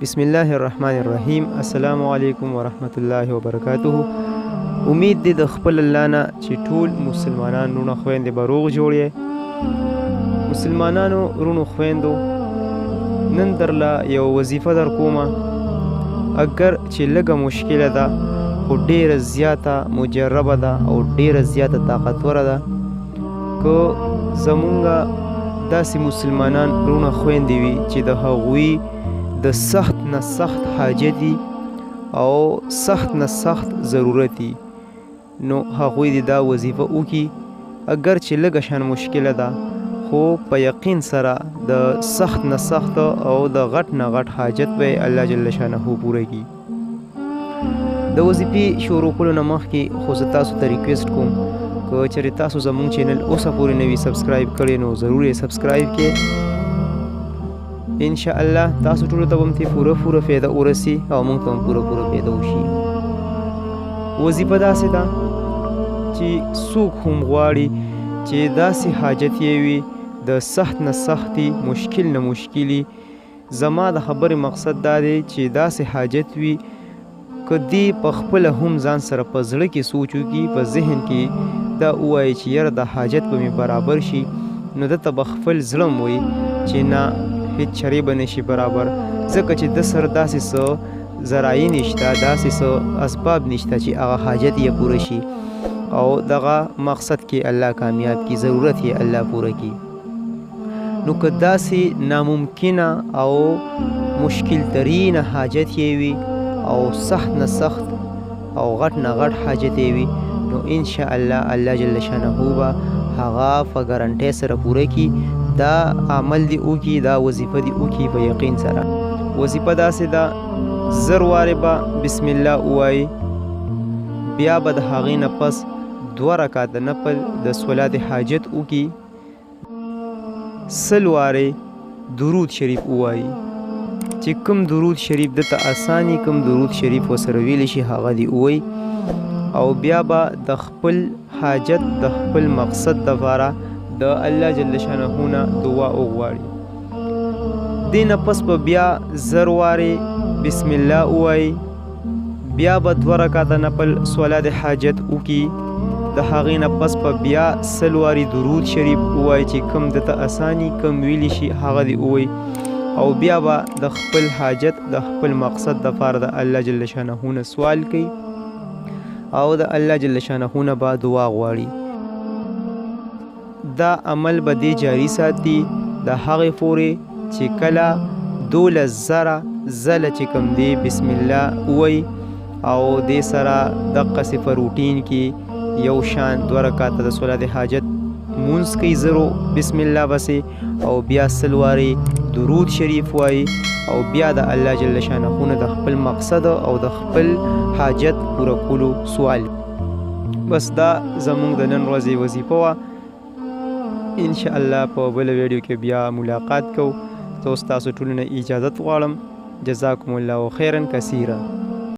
بسم الله الرحمن الرحیم. السلام علیکم ورحمت الله وبرکاته. امید دی د خپل الله نه چې ټول مسلمانان رونو خويندې به روغ جوړ یې. مسلمانانو رونو خويندو نن درله یو وظیفه در کومه، اگر چې لږه مشکله ده خو ډیره زیاته مجربه ده او ډیره زیاته طاقتوره ده. که زمونږ داسې مسلمانان رونه خويندې وي چې د هغوی د سخت نه سخت حاجتي او سخت نه سخت ضرورتي، نو هغوی د دا وظیفه وکي. اگر چې لږه شان مشکله ده خو په یقین سره د سخت نه سخت او د غټ نه غټ حاجت به الله جل شانه پوره کړي. د وظیفې شروع کولو نه مخکې خو زه تاسو ته ریکویسټ کوم، که چېرې تاسو زموږ چینل اوسه پورې نه وي سبسکرایب کړی نو ضرور یې سبسکرایب کړئ. ان شاء الله تاسو ټولو ته به هم پوره فایده ورسي او موږ ته هم پوره فایده وشي. وظیفه داسې ده چې څوک هم غواړي چې داسې حاجت یې وي د سخت نه سختي مشکل نه مشکلي. زما د خبرې مقصد دا دی چې داسې حاجت وي که دی په خپله هم ځان سره په زړه کې سوچ وکړي، په ذهن کې دا ووایي چې یاره د حاجت به مې برابر شي، نو دته به خپل زړه م وایي چې نه هیڅ چرې به نشي برابر، ځکه چې د سره داسې څه ذرایع نشته، داسې څه اسباب نشته چې هغه حاجت یې پوره شي او دغه مقصد کې الله کامیاب کی، ضرورت یې الله پوره کی. نو که داسې ناممکنه او مشکل ترین حاجت یې وي او سخت نه سخت او غټ نه غټ حاجت یې وي، نو ان شاء الله الله جل شانه به هغه په ګارنټۍ سره پوره کی. دا عمل دی وکي، دا وظیفه دی وکي په یقین سره. وظیفه داسې ده زر وارې به بسم الله ووایي، بیا به د هغې نه پس 2 رکعاته نفل د صلات حاجت وکي، 100 وارې درود شریف ووایي. چې کوم درود شریف دته اساني، کوم درود شریف ورسره ویلی شي هغه دی ووایي، او بیا به د خپل حاجت د خپل مقصد دپاره د الله جل شانه نه دعا وغواړي. دې نه پس به بیا 100 وارې بسم الله ووایي، بیا به 2 رکعاته نفل صلات حاجت وکي، د هغې نه پس به بیا 100 وارې درود شریف ووایي چې کوم دته اساني کوم ویلی شي هغه دی ووایي، او بیا به د خپل حاجت د خپل مقصد دپاره د الله جل شانه نه سوال کوي او د الله جل شانه نه به دعا غواړي. دا عمل به دی جاری ساتي د هغې پورې چې کله 12,000 ځله چې کوم دی بسم الله ووایي او دې سره دقسې په روټین کې یو شان 2 رکعاته د صلات حاجت مونځ کوي 0 بسم الله بسې، او بیا 100 وارې درود شریف وایي، او بیا د الله جل شانه نه د خپل مقصد او د خپل حاجت پوره کولو سوال. بس دا زمونږ د نن ورځې وظیفه وه. ان شاء الله په بل ویډیو کې بیا ملاقات کوو. زه اوس تاسو ټولو نه اجازت غواړم. جزاکم الله خیرا کثیرا.